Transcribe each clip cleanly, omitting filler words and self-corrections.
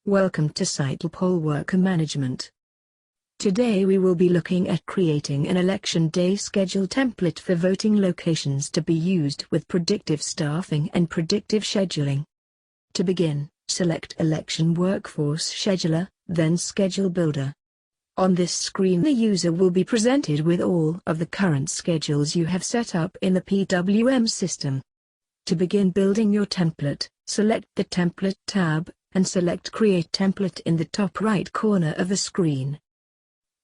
Welcome to Scytl Poll Worker Management. Today we will be looking at creating an election day schedule template for voting locations to be used with predictive staffing and predictive scheduling. To begin, select Election Workforce Scheduler, then Schedule Builder. On this screen the user will be presented with all of the current schedules you have set up in the PWM system. To begin building your template, select the Template tab, and select Create Template in the top right corner of the screen.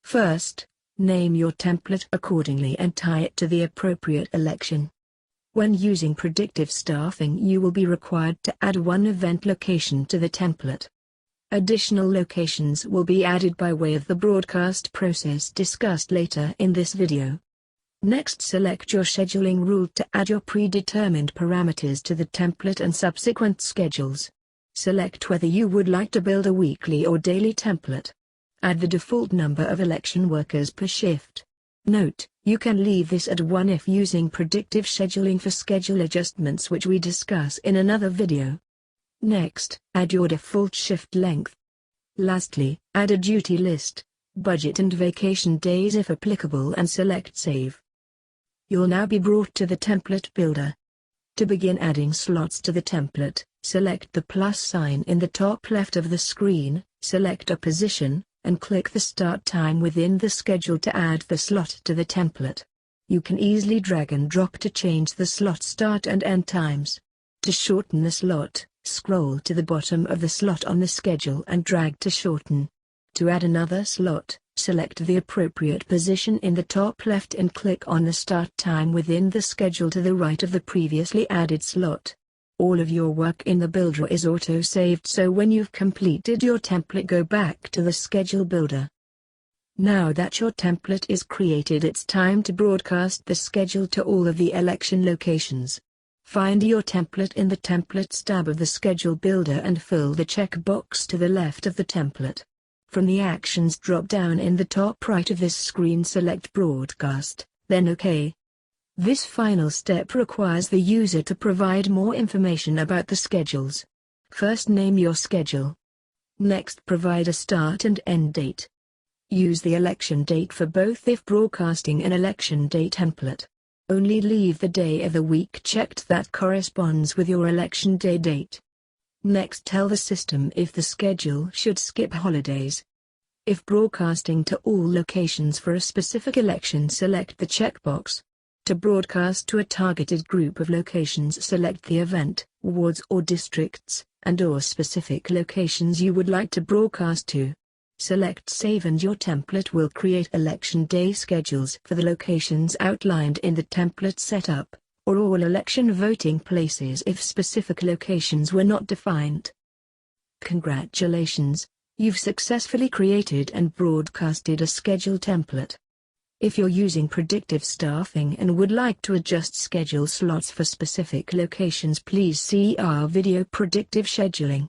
First, name your template accordingly and tie it to the appropriate election. When using predictive staffing, you will be required to add one event location to the template. Additional locations will be added by way of the broadcast process discussed later in this video. Next, select your scheduling rule to add your predetermined parameters to the template and subsequent schedules. Select whether you would like to build a weekly or daily template. Add the default number of election workers per shift. Note, you can leave this at 1 if using predictive scheduling for schedule adjustments, which we discuss in another video. Next, add your default shift length. Lastly, add a duty list, budget and vacation days if applicable, and select Save. You'll now be brought to the template builder. To begin adding slots to the template, select the plus sign in the top left of the screen, select a position, and click the start time within the schedule to add the slot to the template. You can easily drag and drop to change the slot start and end times. To shorten the slot, scroll to the bottom of the slot on the schedule and drag to shorten. To add another slot, select the appropriate position in the top left and click on the start time within the schedule to the right of the previously added slot. All of your work in the builder is auto-saved, so when you've completed your template, go back to the schedule builder. Now that your template is created, it's time to broadcast the schedule to all of the election locations. Find your template in the Templates tab of the Schedule Builder and fill the checkbox to the left of the template. From the Actions drop-down in the top right of this screen, select Broadcast, then OK. This final step requires the user to provide more information about the schedules. First, name your schedule. Next, provide a start and end date. Use the election date for both if broadcasting an election day template. Only leave the day of the week checked that corresponds with your election day date. Next, tell the system if the schedule should skip holidays. If broadcasting to all locations for a specific election, select the checkbox. To broadcast to a targeted group of locations, select the event, wards or districts, and/or specific locations you would like to broadcast to. Select Save and your template will create election day schedules for the locations outlined in the template setup, or all election voting places if specific locations were not defined. Congratulations, you've successfully created and broadcasted a schedule template. If you're using predictive staffing and would like to adjust schedule slots for specific locations, please see our video Predictive Scheduling.